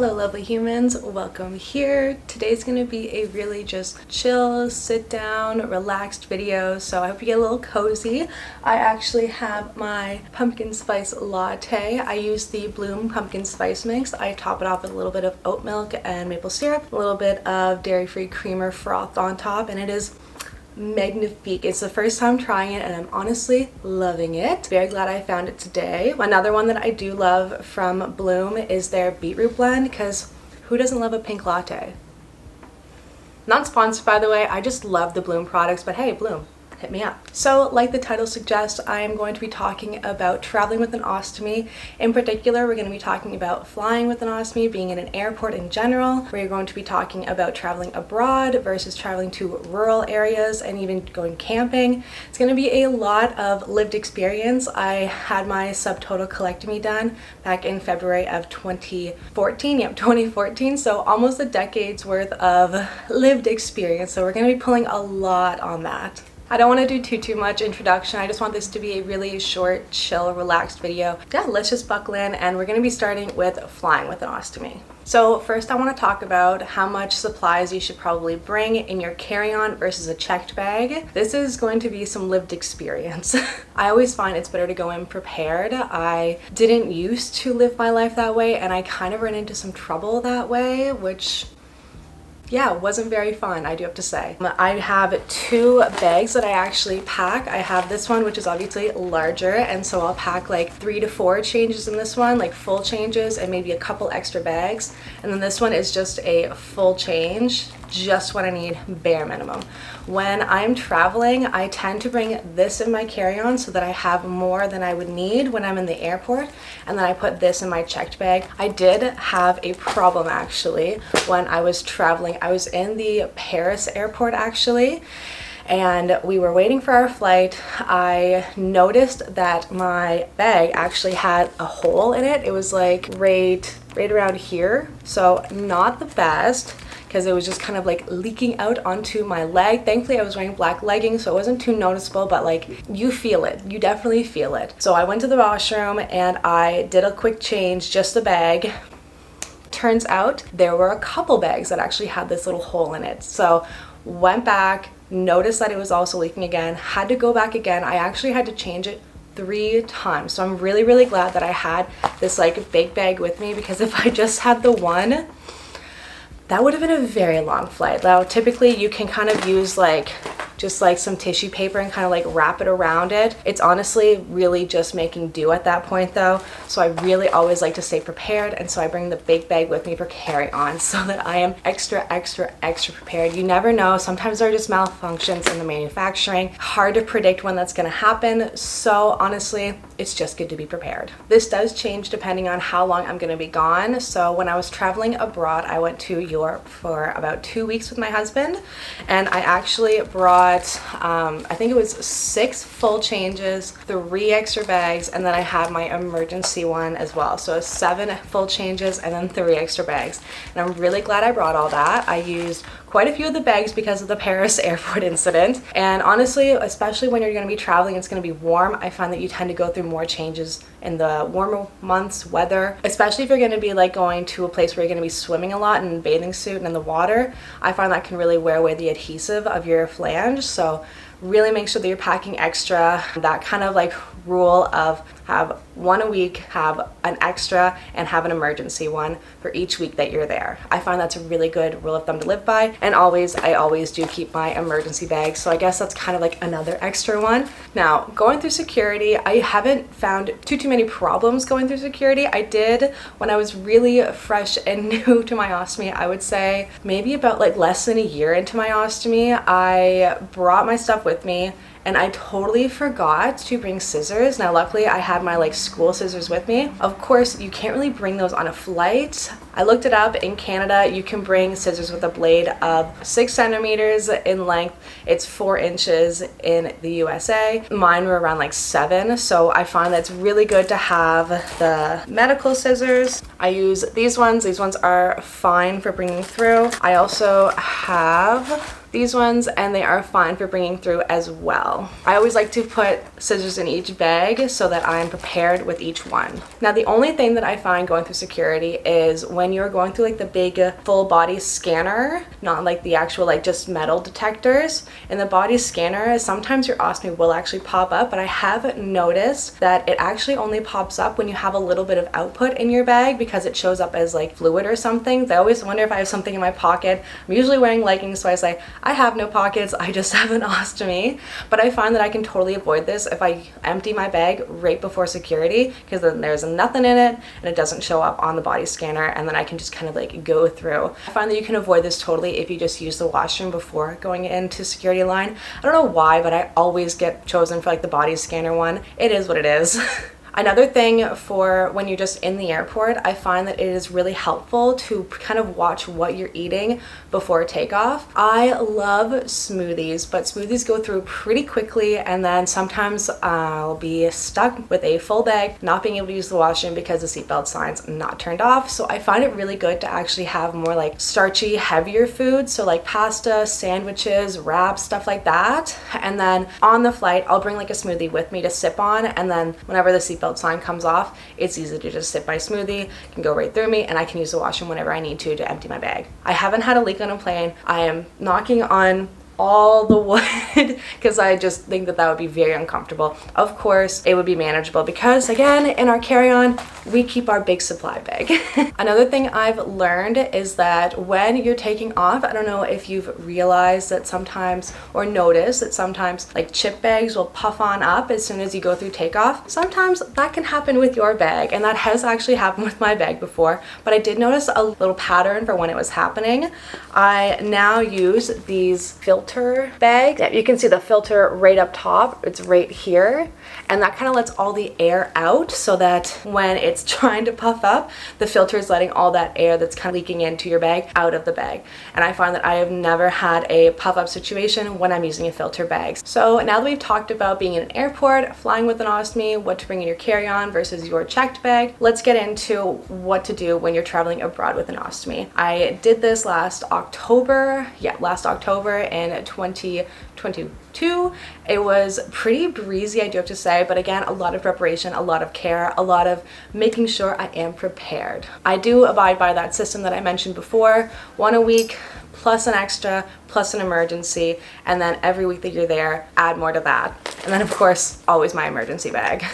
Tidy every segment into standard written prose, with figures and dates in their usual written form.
Hello lovely humans, welcome here. Today's gonna be a really just chill, sit down, relaxed video, so I hope you get a little cozy. I actually have my pumpkin spice latte. I use the Bloom pumpkin spice mix. I top it off with a little bit of oat milk and maple syrup, a little bit of dairy-free creamer frothed on top, and it is magnifique. It's the first time trying it and I'm honestly loving it. Very glad I found it today. Another one that I do love from Bloom is their beetroot blend, because who doesn't love a pink latte? Not sponsored, by the way. I just love the Bloom products, but hey, Bloom, hit me up. So like the title suggests, I am going to be talking about traveling with an ostomy. In particular, we're going to be talking about flying with an ostomy, being in an airport in general. We're going to be talking about traveling abroad versus traveling to rural areas and even going camping. It's going to be a lot of lived experience. I had my subtotal colectomy done back in February of 2014. Yep, 2014. So almost a decade's worth of lived experience. So we're going to be pulling a lot on that. I don't want to do too much introduction. I just want this to be a really short, chill, relaxed video. Yeah, let's just buckle in, and we're going to be starting with flying with an ostomy. So first I want to talk about how much supplies you should probably bring in your carry-on versus a checked bag. This is going to be some lived experience. I always find it's better to go in prepared. I didn't used to live my life that way, and I kind of ran into some trouble that way, which yeah, wasn't very fun, I do have to say. I have two bags that I actually pack. I have this one, which is obviously larger, and so I'll pack like 3 to 4 changes in this one, like full changes and maybe a couple extra bags. And then this one is just a full change, just what I need, bare minimum. When I'm traveling, I tend to bring this in my carry-on so that I have more than I would need when I'm in the airport, and then I put this in my checked bag. I did have a problem actually when I was traveling. I was in the Paris airport actually, and we were waiting for our flight. I noticed that my bag actually had a hole in it. It was like right around here, so not the best, because it was just kind of like leaking out onto my leg. Thankfully I was wearing black leggings, so it wasn't too noticeable, but like you feel it, you definitely feel it. So I went to the washroom and I did a quick change, just the bag. Turns out there were a couple bags that actually had this little hole in it. So went back, noticed that it was also leaking again, had to go back again. I actually had to change it 3 times. So I'm really glad that I had this like big bag with me, because if I just had the one, that would have been a very long flight. Now typically you can kind of use like just like some tissue paper and kind of like wrap it around it. It's honestly really just making do at that point though. So I really always like to stay prepared, and so I bring the big bag with me for carry-on so that I am extra prepared. You never know, sometimes there are just malfunctions in the manufacturing. Hard to predict when that's gonna happen, so honestly it's just good to be prepared. This does change depending on how long I'm gonna be gone. So when I was traveling abroad, I went to Europe for about 2 weeks with my husband, and I actually brought I think it was 6 full changes, 3 extra bags, and then I had my emergency one as well. So 7 full changes and then 3 extra bags. And I'm really glad I brought all that. I used quite a few of the bags because of the Paris airport incident. And honestly, especially when you're going to be traveling, it's going to be warm. I find that you tend to go through more changes in the warmer months, weather, especially if you're going to be like going to a place where you're going to be swimming a lot in a bathing suit and in the water. I find that can really wear away the adhesive of your flange. So really make sure that you're packing extra. That kind of like rule of have 1 a week, have an extra, and have an emergency one for each week that you're there. I find that's a really good rule of thumb to live by. And I always do keep my emergency bag, so I guess that's kind of like another extra one. Now, going through security, I haven't found too many problems going through security. I did when I was really fresh and new to my ostomy. I would say maybe about like less than a year into my ostomy, I brought my stuff with me, and I totally forgot to bring scissors. Now luckily I had my like school scissors with me. Of course you can't really bring those on a flight. I looked it up. In Canada you can bring scissors with a blade of 6 centimeters in length. It's 4 inches in the USA. Mine were around like 7, so I find that it's really good to have the medical scissors. I use these ones. These ones are fine for bringing through. I also have these ones, and they are fine for bringing through as well. I always like to put scissors in each bag so that I'm prepared with each one. Now, the only thing that I find going through security is when you're going through like the big full body scanner, not like the actual like just metal detectors. In the body scanner, sometimes your ostomy will actually pop up, but I have noticed that it actually only pops up when you have a little bit of output in your bag because it shows up as like fluid or something. I always wonder if I have something in my pocket. I'm usually wearing leggings, so I say I have no pockets, I just have an ostomy. But I find that I can totally avoid this if I empty my bag right before security, because then there's nothing in it and it doesn't show up on the body scanner, and then I can just kind of like go through. I find that you can avoid this totally if you just use the washroom before going into security line. I don't know why, but I always get chosen for like the body scanner one. It is what it is. Another thing for when you're just in the airport, I find that it is really helpful to kind of watch what you're eating before takeoff. I love smoothies, but smoothies go through pretty quickly, and then sometimes I'll be stuck with a full bag, not being able to use the washroom because the seatbelt sign's not turned off. So I find it really good to actually have more like starchy, heavier foods, so like pasta, sandwiches, wraps, stuff like that. And then on the flight, I'll bring like a smoothie with me to sip on, and then whenever the seatbelt sign comes off, it's easy to just sip my smoothie, it can go right through me, and I can use the washroom whenever I need to empty my bag. I haven't had a leak on a plane. I am knocking on all the wood because I just think that that would be very uncomfortable. Of course, it would be manageable because, again, in our carry-on, we keep our big supply bag. Another thing I've learned is that when you're taking off, I don't know if you've realized that sometimes, or noticed that sometimes, like chip bags will puff on up as soon as you go through takeoff. Sometimes that can happen with your bag, and that has actually happened with my bag before, but I did notice a little pattern for when it was happening. I now use these filter bag. Yeah, you can see the filter right up top. It's right here, and that kind of lets all the air out so that when it's trying to puff up, the filter is letting all that air that's kind of leaking into your bag out of the bag. And I find that I have never had a puff up situation when I'm using a filter bag. So now that we've talked about being in an airport, flying with an ostomy, what to bring in your carry-on versus your checked bag, let's get into what to do when you're traveling abroad with an ostomy. I did this last October in 2022. It was pretty breezy, I do have to say, but again, a lot of preparation, a lot of care, a lot of making sure I am prepared. I do abide by that system that I mentioned before, 1 a week plus an extra plus an emergency, and then every week that you're there, add more to that. And then of course, always my emergency bag.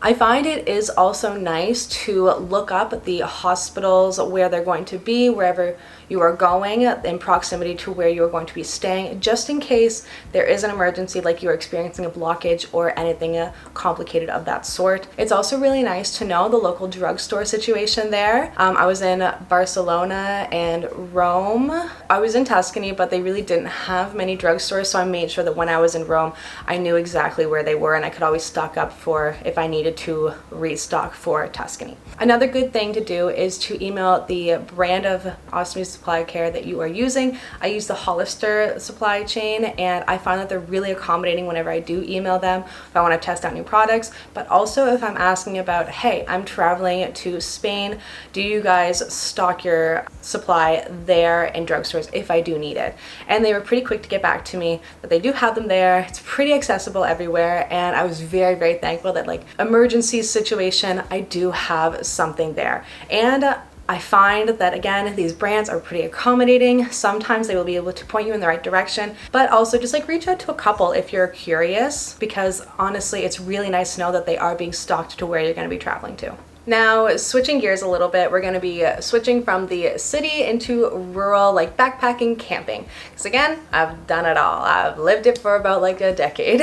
I find it is also nice to look up the hospitals where they're going to be, wherever you are going, in proximity to where you are going to be staying, just in case there is an emergency, like you're experiencing a blockage or anything complicated of that sort. It's also really nice to know the local drugstore situation there. I was in Barcelona and Rome. I was in Tuscany, but they really didn't have many drugstores, so I made sure that when I was in Rome, I knew exactly where they were, and I could always stock up for if I needed to restock for Tuscany. Another good thing to do is to email the brand of ostomy supply care that you are using. I use the Hollister supply chain, and I find that they're really accommodating whenever I do email them if I want to test out new products, but also if I'm asking about, hey, I'm traveling to Spain, do you guys stock your supply there in drugstores if I do need it? And they were pretty quick to get back to me that they do have them there. It's pretty accessible everywhere, and I was very, very thankful that, like, emergency situation, I do have something there. And I find that, again, these brands are pretty accommodating. Sometimes they will be able to point you in the right direction, but also just like reach out to a couple if you're curious, because honestly, it's really nice to know that they are being stocked to where you're going to be traveling to. Now, switching gears a little bit, we're going to be switching from the city into rural, like backpacking, camping. Because again, I've done it all. I've lived it for about like a decade.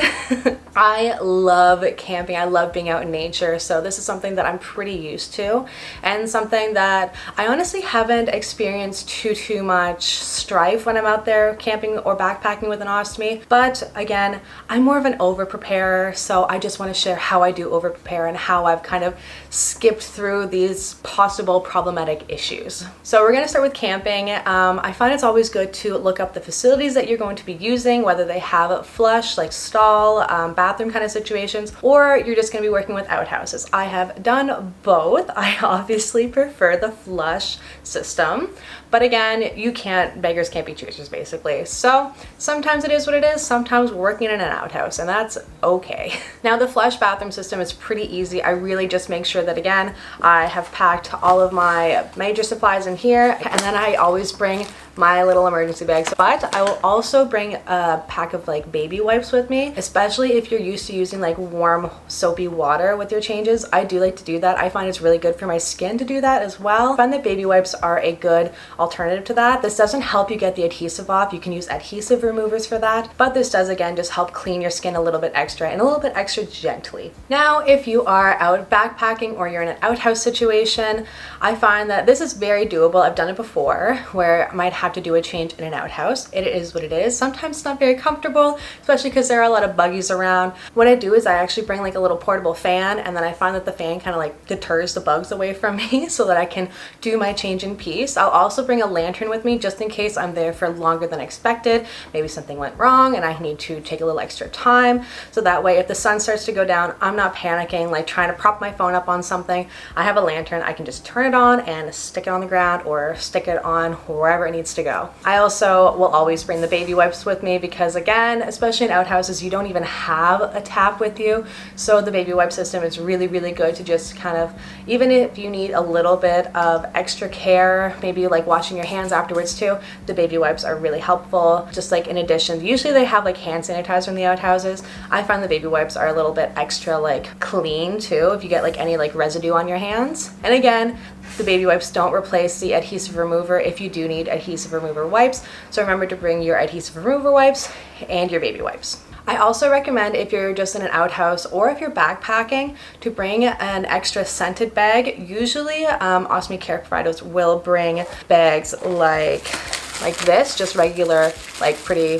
I love camping. I love being out in nature. So this is something that I'm pretty used to, and something that I honestly haven't experienced too much strife when I'm out there camping or backpacking with an ostomy. But again, I'm more of an over preparer, so I just want to share how I do over prepare and how I've kind of skipped skipped through these possible problematic issues. So we're gonna start with camping. I find it's always good to look up the facilities that you're going to be using, whether they have a flush, like stall, bathroom kind of situations, or you're just gonna be working with outhouses. I have done both. I obviously prefer the flush system, but again, beggars can't be choosers basically. So sometimes it is what it is, sometimes we're working in an outhouse, and that's okay. Now the flush bathroom system is pretty easy. I really just make sure that, again, I have packed all of my major supplies in here, and then I always bring my little emergency bags. But I will also bring a pack of like baby wipes with me, especially if you're used to using like warm soapy water with your changes. I do like to do that. I find it's really good for my skin to do that as well. I find that baby wipes are a good alternative to that. This doesn't help you get the adhesive off. You can use adhesive removers for that, but this does again just help clean your skin a little bit extra and a little bit extra gently. Now if you are out backpacking or you're in an outhouse situation, I find that this is very doable. I've done it before where I might have to do a change in an outhouse. It is what it is. Sometimes it's not very comfortable, especially because there are a lot of buggies around. What I do is I actually bring like a little portable fan, and then I find that the fan kind of like deters the bugs away from me so that I can do my change in peace. I'll also bring a lantern with me just in case I'm there for longer than expected. Maybe something went wrong and I need to take a little extra time. So that way if the sun starts to go down, I'm not panicking, like trying to prop my phone up on something. I have a lantern. I can just turn it on and stick it on the ground or stick it on wherever it needs to go. I also will always bring the baby wipes with me because again, especially in outhouses, you don't even have a tap with you. So the baby wipe system is really, really good to just kind of, even if you need a little bit of extra care, maybe like washing your hands afterwards too, the baby wipes are really helpful. Just like in addition, usually they have like hand sanitizer in the outhouses. I find the baby wipes are a little bit extra like clean too if you get like any like residue on your hands. And again, the baby wipes don't replace the adhesive remover if you do need adhesive remover wipes. So remember to bring your adhesive remover wipes and your baby wipes. I also recommend if you're just in an outhouse or if you're backpacking to bring an extra scented bag. Usually Ostomy care providers will bring bags like this, just regular like pretty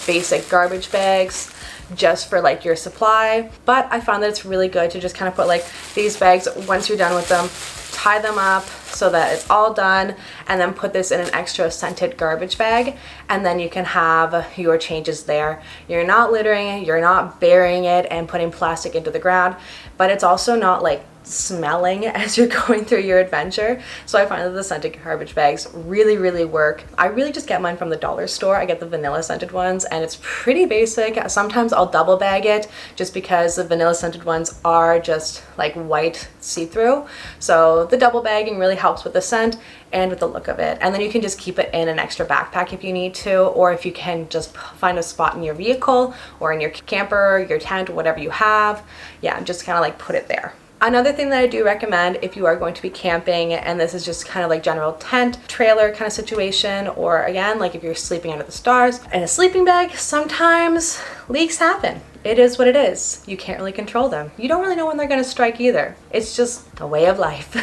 basic garbage bags just for like your supply. But I found that it's really good to just kind of put like these bags, once you're done with them, tie them up so that it's all done, and then put this in an extra scented garbage bag, and then you can have your changes there. You're not littering it, you're not burying it and putting plastic into the ground, but it's also not like smelling as you're going through your adventure. So I find that the scented garbage bags really, really work. I really just get mine from the dollar store. I get the vanilla scented ones and it's pretty basic. Sometimes I'll double bag it just because the vanilla scented ones are just like white see-through. So the double bagging really helps with the scent and with the look of it. And then you can just keep it in an extra backpack if you need to, or if you can just find a spot in your vehicle or in your camper, your tent, whatever you have. Yeah, just kind of like put it there. Another thing that I do recommend if you are going to be camping, and this is just kind of like general tent, trailer kind of situation, or again, like if you're sleeping under the stars in a sleeping bag, sometimes leaks happen. It is what it is. You can't really control them. You don't really know when they're going to strike either. It's just a way of life.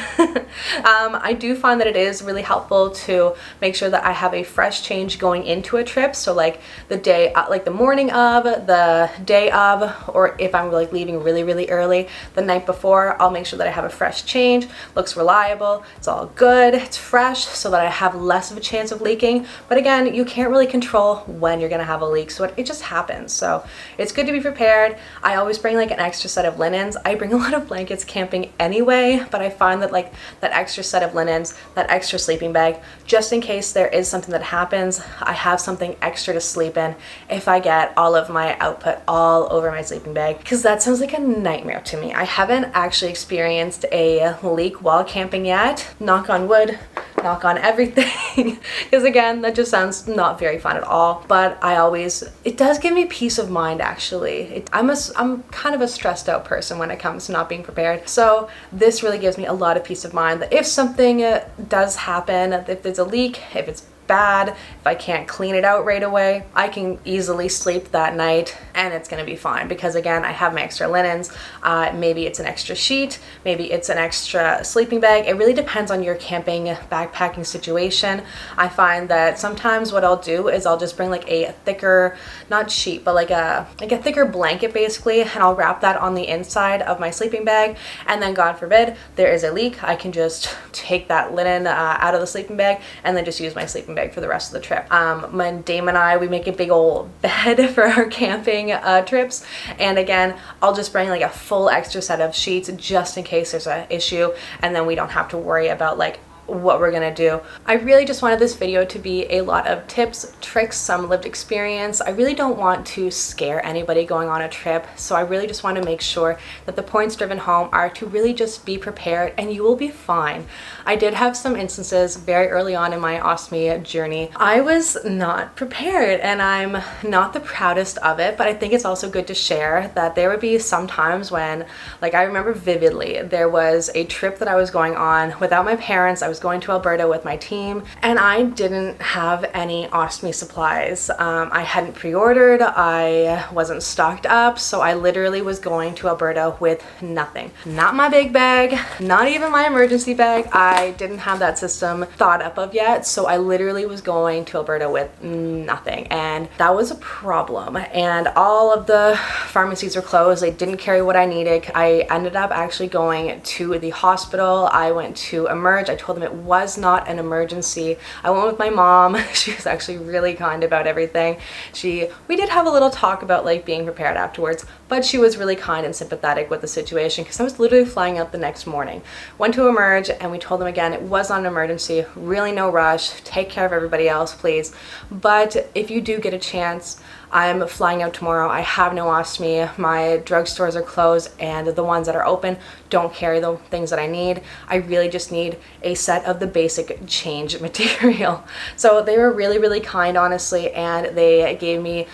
I do find that it is really helpful to make sure that I have a fresh change going into a trip. So like the day, like the morning of, the day of, or if I'm like leaving really, really early, the night before, I'll make sure that I have a fresh change, looks reliable, it's all good, it's fresh, so that I have less of a chance of leaking. But again, you can't really control when you're going to have a leak, so it just happens. So it's good to be prepared. I always bring like an extra set of linens. I bring a lot of blankets camping anyway, but I find that like that extra set of linens, that extra sleeping bag, just in case there is something that happens, I have something extra to sleep in if I get all of my output all over my sleeping bag, because that sounds like a nightmare to me. I haven't actually experienced a leak while camping yet. Knock on wood, knock on everything, because again, that just sounds not very fun at all. But it does give me peace of mind actually. I'm kind of a stressed out person when it comes to not being prepared. So this really gives me a lot of peace of mind that if something does happen, if there's a leak, if it's bad, if I can't clean it out right away, I can easily sleep that night and it's gonna be fine because again, I have my extra linens. Maybe it's an extra sheet, maybe it's an extra sleeping bag. It really depends on your camping backpacking situation. I find that sometimes what I'll do is I'll just bring like a thicker, not sheet, but like a thicker blanket basically, and I'll wrap that on the inside of my sleeping bag, and then God forbid there is a leak, I can just take that linen out of the sleeping bag and then just use my sleeping bag for the rest of the trip. My Dame and I, we make a big old bed for our camping trips, and again, I'll just bring like a full extra set of sheets just in case there's an issue, and then we don't have to worry about like what we're gonna do. I really just wanted this video to be a lot of tips, tricks, some lived experience. I really don't want to scare anybody going on a trip, so I really just want to make sure that the points driven home are to really just be prepared and you will be fine. I did have some instances very early on in my ostomy journey. I was not prepared and I'm not the proudest of it, but I think it's also good to share that there would be some times when, like I remember vividly, there was a trip that I was going on without my parents. I was going to Alberta with my team and I didn't have any ostomy supplies. I hadn't pre-ordered, I wasn't stocked up, so I literally was going to Alberta with nothing. Not my big bag, not even my emergency bag. I didn't have that system thought up of yet, so I literally was going to Alberta with nothing, and that was a problem. And all of the pharmacies were closed. They didn't carry what I needed. I ended up actually going to the hospital. I went to Emerge. I told them it was not an emergency. I went with my mom. She was actually really kind about everything. We did have a little talk about like being prepared afterwards, but she was really kind and sympathetic with the situation because I was literally flying out the next morning. Went to Emerge and we told them again it was not an emergency, really no rush, take care of everybody else please. But if you do get a chance, I'm flying out tomorrow. I have no ostomy. My drugstores are closed and the ones that are open don't carry the things that I need. I really just need a set of the basic change material. So they were really, really kind, honestly, and they gave me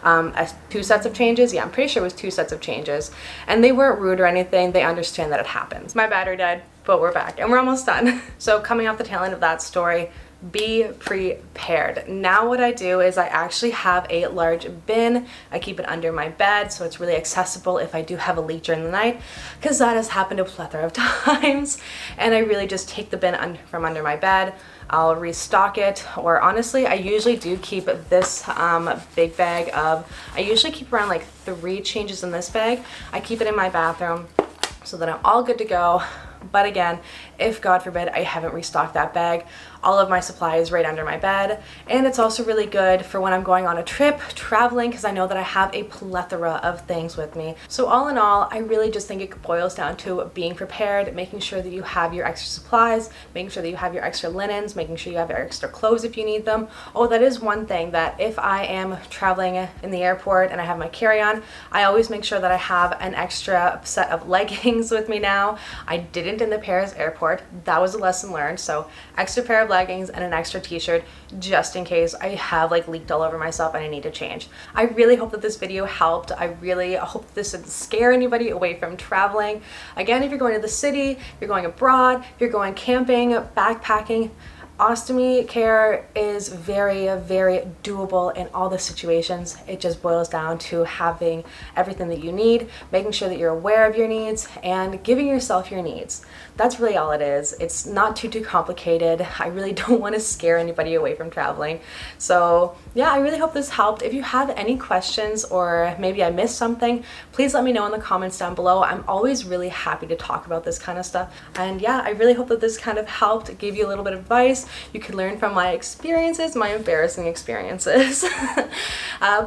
2 sets of changes. Yeah, I'm pretty sure it was 2 sets of changes. And they weren't rude or anything. They understand that it happens. My battery died, but we're back and we're almost done. So coming off the tail end of that story, be prepared. Now what I do is I actually have a large bin. I keep it under my bed so it's really accessible if I do have a leak during the night, because that has happened a plethora of times. And I really just take the bin from under my bed. I'll restock it, or honestly I usually do keep this big bag of, I usually keep around like 3 changes in this bag. I keep it in my bathroom so that I'm all good to go. But again, if God forbid I haven't restocked that bag, all of my supplies right under my bed. And it's also really good for when I'm going on a trip, traveling, because I know that I have a plethora of things with me. So all in all, I really just think it boils down to being prepared, making sure that you have your extra supplies, making sure that you have your extra linens, making sure you have your extra clothes if you need them. Oh, that is one thing, that if I am traveling in the airport and I have my carry-on, I always make sure that I have an extra set of leggings with me now. I didn't in the Paris airport. That was a lesson learned. So extra pair of leggings and an extra t-shirt just in case I have like leaked all over myself and I need to change. I really hope that this video helped. I really hope that this didn't scare anybody away from traveling. Again, if you're going to the city, if you're going abroad, if you're going camping, backpacking, ostomy care is very, very doable in all the situations. It just boils down to having everything that you need, making sure that you're aware of your needs, and giving yourself your needs. That's really all it is. It's not too complicated. I really don't want to scare anybody away from traveling. So yeah, I really hope this helped. If you have any questions or maybe I missed something, please let me know in the comments down below. I'm always really happy to talk about this kind of stuff. And yeah, I really hope that this kind of helped, gave you a little bit of advice. You can learn from my experiences, my embarrassing experiences.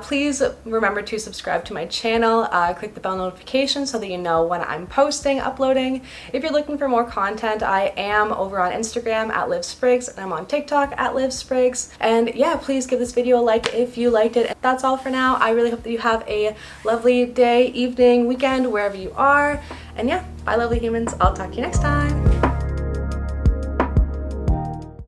Please remember to subscribe to my channel, click the bell notification so that you know when I'm posting, uploading. If you're looking for more content, I am over on Instagram at livspriggs, and I'm on TikTok at livspriggs. And yeah, please give this video a like if you liked it. That's all for now. I really hope that you have a lovely day, evening, weekend, wherever you are. And yeah, bye lovely humans. I'll talk to you next time.